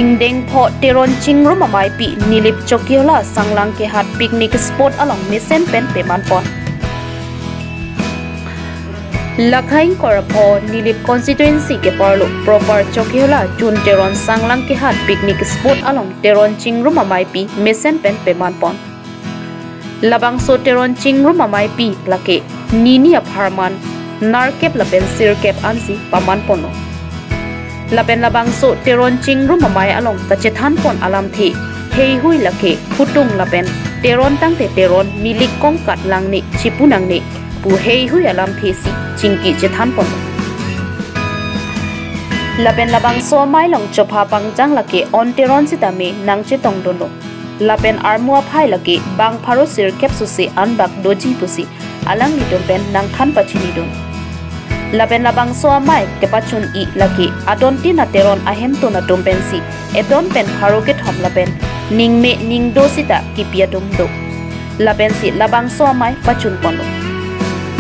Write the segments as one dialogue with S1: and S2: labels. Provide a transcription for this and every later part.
S1: Ingdeng pho teron chingrum amai pi nilip chokiola sanglang ke hat picnic spot along misen pen peman pon. Lakhain korapho nilip constituency ke parlo proper chokiola jun teron sanglang ke hat picnic spot along teron chingrum amai pi misen pen peman pon. Labang so teron chingrum amai pi lake nini aparman narkep lapen sirkep ansi paman pono. Lapen labang so teron chingrum amai along kachethan pon alam thi hei hui lake hutung lapen teron tang te teron milik kongkat lang ni chipunang ni pu hei hui alam thi si chingki chethan pon. Lapen labang so mai long chopha pangjang lake on teron sitame nang chetong dono. Lapen armua phai lake bang pharo sir kep susi anbak doji pusi alang ni dompen nang than pachini don. Lapen labang so amai kepachun I laki adon tina teron ahem to na dompensi edon pen pharo ke thom lapen ningme ningdo sita kipia domdo. Lapen si labang so amai pachun pondo.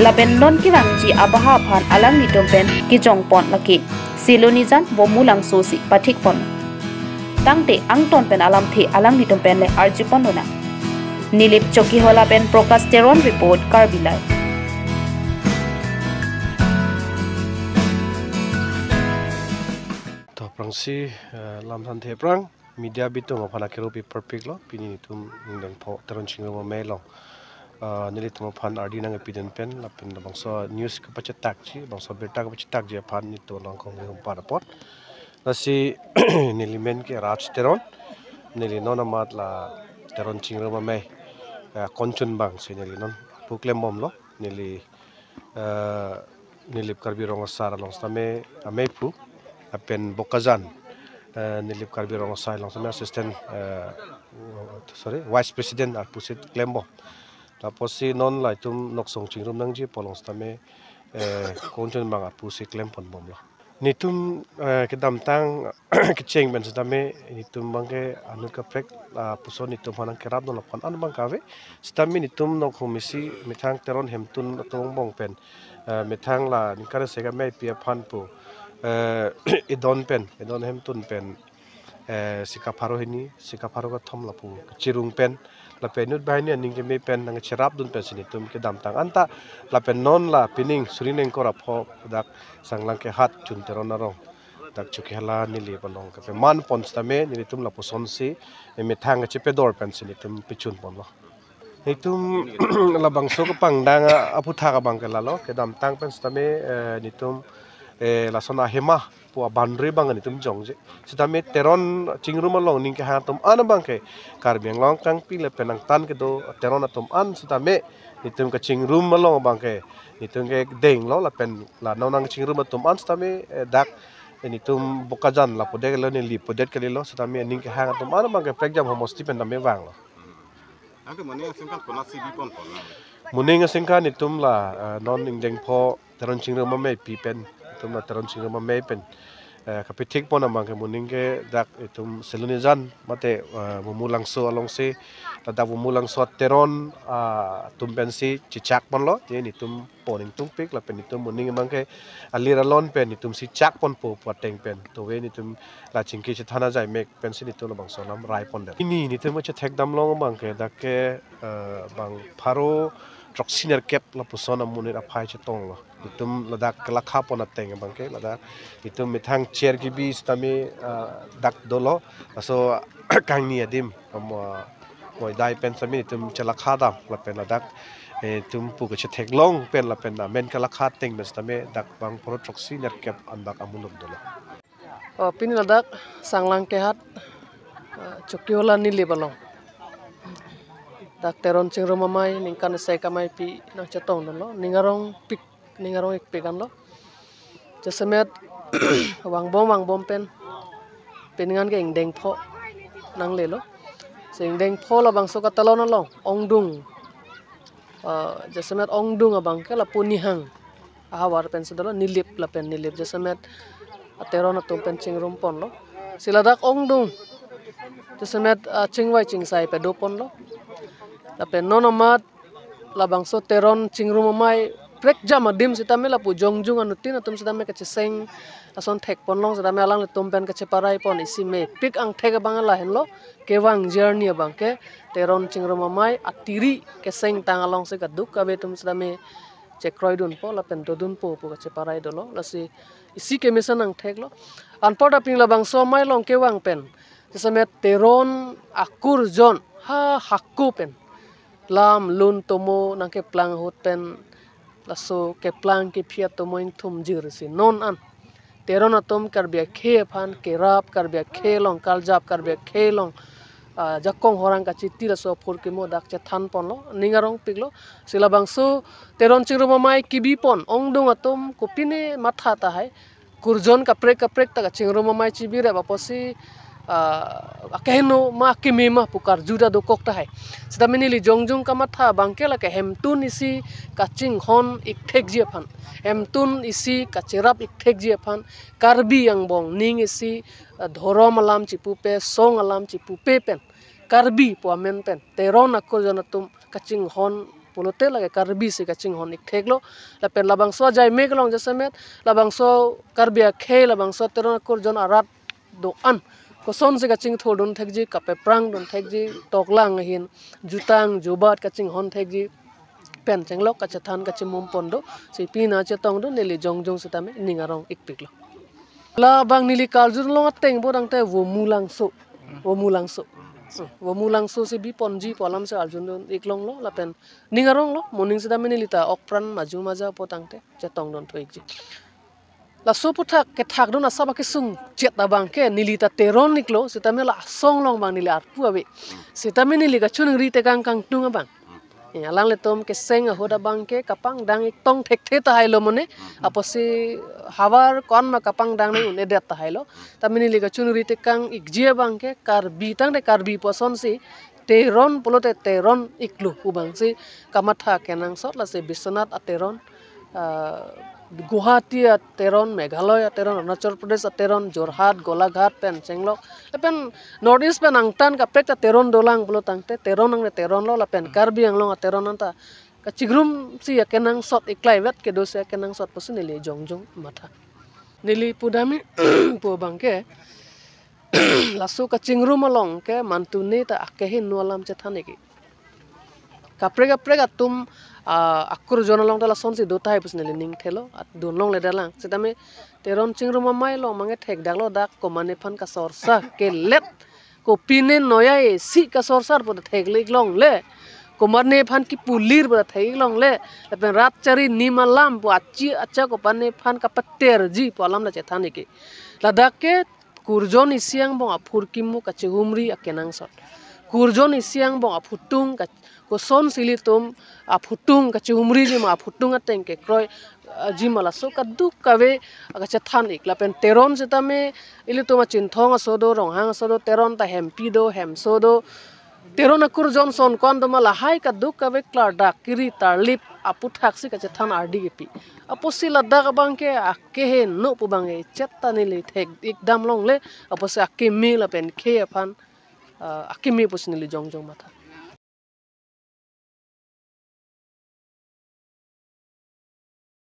S1: Lapen non kirangji abaha phan alang ni dompen kijong pon laki siloni jan bomulang sosi pathik pon. Tangte angton pen alam thi alang ni dompen le arji ponona. Nilip choki hola pen prokasteron report karbilai.
S2: Prangsi lam than the prang media bitung phana kero pi perfect lo pini tum ngdeng pho teron chingro ma lo nili tum phan ardi nang piden pen la pen bangso news ka pacha tak chi bangso beta ka pacha tak je phan ni to lang khong hum para pot nasi nili men ke raj teron nili nona mat la teron chingro ma me konchun bang se nili non puklem mom lo nili nilip karbi rong sara long stame ame pu apen bokazan nilip karbi rong sai long sama assistant vice president ar pusit klembo tapos si non lai tum nok song chingrum nang ji polong stame konjon bang ar pusit klem pon bom lo nitum kedam tang kecheng ben stame nitum bangke anu ka prek puso nitum hanang kerap don lapon an bang kave stame nitum nok komisi mithang teron hemtun tong bong pen mithang la nikare sega mai pia phan pu idon hemtun pen sikaparo hini sikaparo ka thom lapu chirung pen la penut bahini aning ke me pen nang cherap dun pen sinitum ke dam tang anta la pen non la pining surineng ko rapho dak sanglang ke hat chun teron narong dak chukela nili balong ke man pon stame nilitum la poson si me thang che pedor pen sinitum pichun pon lo nitum la bangso ko pangdang aputha ka bang ke lalo ke dam tang pen stame nitum la sona hema pu bandri bang ni tum jong je sitame teron chingrum long ning ke ha tum an bang ke karbeng long kang pi le penang tan ke do teron atum an sitame ni tum ka chingrum long bang ke ni tum ke deng lo la pen la nonang chingrum atum an sitame dak ni tum bokajan la pode ke lo ni li podet ke lo sitame ning ke ha tum an bang ke prejam homosti pen dame wang lo ake moninga singka kona sibi pon pon moninga singka ni tum la non ning deng pho teron chingrum ma me pi pen tum na teron chingrum ma me pen kapitik pon amang ke muning ke dak itum selunizan mate mumulang so along se tada mumulang so teron tumpensi chichak pon lo ni tum poning tungpik la pen itum muning amang ke aliralon pen itum si chak pon po pateng pen to we ni tum la chingki che thana jai mek pen si ni tum bang solam rai pon der ni tum che thek dam long bang ke dak ke bang pharo troxiner kep la pusona munir aphai che tong lo itum ladak lakha pon ateng bang ke ladak itum mithang chair ki bi stame dak dolo so kang ni adim moi dai pen sami itum chala khadam la pen ladak tum pu ke thek long pen la pen men kala kha teng mes tame dak bang pro troxiner kep andak amuluk dolo
S3: pin ladak sanglang ke hat chokiola ni lebalong dak teron chingro mamai ningkan sai kamai pi nang chetong dolo ningarong ik pekan lo jesemet wang bom pen peningan ke ingdeng pho nang le lo sing deng pho la bang so ka talon lo ongdung jesemet ongdung abang ke la punihang awar pen sedalo nilip la pen nilip jesemet teron atum pen chingrum pon lo siladak ongdung jesemet chingwai chingsai pe do pon lo la pen nonomat la bang so teron chingrum mai prek jam adim sitame la pu jongjung anutin atum sitame ka seng ason thek ponlong sitame alang le tumpen ka parai pon isi me pik ang thek bang la henlo kewang journey bang ke teron chingro mamai atiri ke seng tang along se ka duk ka betum sitame chekroi dun po la pen dodun po ka parai dolo la si isi ke misan ang thek lo anpoda ping la bang so mai long kewang pen sisame teron akur jon ha hakku pen lam lun tomo nang ke plang hot pen laso ke plang ke phia tomo in thum jir si non an teron atom karbia khe phan ke rap karbia khe long kaljap karbia khe long jakong horang ka chiti laso phur ke mo dak che than pon lo ningarong piklo sila bangso teron chiru mamai kibi pon ongdong atom kopine matha ta hai kurjon ka prek ta ka chingro mamai chibi re baposi akeno ma kimi ma pukar juda do kok ta hai sitamini li jongjung kamatha bangkela ke hemtun isi kaching hon ik thek je phan hemtun isi kacherap ik thek je phan karbi yang bong ning isi dhorom alam chipupe song alam chipupe pen karbi po amen pen teron akko jonatum kaching hon polote lage karbi se kaching hon ik theklo la pen labang so jai meklong jasamet labang so karbia khe labang so teron akko jon arat do an koson se kaching thodun thekji kape prang don thekji toklang hin jutang jobat kaching hon thekji pen chenglok kachathan kachim mum pondo se pina chetong do neli jongjong sitame ningarong ikpiklo la bang nili kaljur long ateng bodang te wo mulang so se bi ponji polam se aljun don iklong lo la pen ningarong lo morning sitame nilita okpran maju maja potang te chetong don thoikji la soputhak ke thak don asaba ke sung chet abang ke nilita teron niklo sitame la song long bang nili arpu abe sitame nili ka chun ri te kang tung abang alang le tom ke seng hoda bang ke kapang dang ik tong thek the ta hailo mone aposi hawar kon ma kapang dang nei une det ta hailo tamini nili ka chun ri te kang ik je bang ke kar bi tang de kar bi poson si teron polote teron iklu ubang si kamatha kenang sot la se bisonat ateron Guwahati teron Meghalaya teron Arunachal Pradesh teron Jorhat Golaghat pen chenglok pen North East pen angtan ka pek teron dolang bolo tangte teron ang teron lo la pen Karbi ang long teron anta ka chigrum si kenang sot iklai vet ke dos kenang sot posin nili jongjong matha nili pudami po bangke lasu ka chingrum along ke mantune ta akehin nualam chethaneki kaprega tum akur jonalong tala sonsi dota hai pusne ning thelo at donlong le dalang sitame teron chingruma mai lo mange thek daklo dak ko mane phan ka sorsa ke let ko pine noya e si ka sorsar pod thek le long le ko mane phan ki pulir pod thek long le pen rat chari nimalam po acha ko pane phan ka patter ji polam la chethani ke ladak ke kurjon isiang bong aphur kimu ka chehumri akenang sot kurjon isiang bong aphutung ka ko son silitum aphutung ka chumri ji ma aphutung ateng ke kroi ji mala so ka duk kawe aga chathan ikla pen teron setame ilituma chinthong asodo ronghang asodo teron ta hempi do hemsodo teron akur johnson kon do mala hai ka duk kawe klar dak kiri tarlip aputhak si ka chathan ardi gepi aposi ladak bangke akke he no pu bange chetani le thek ikdam long le aposi akke mi la pen khe aphan akimi pusnili jongjong matha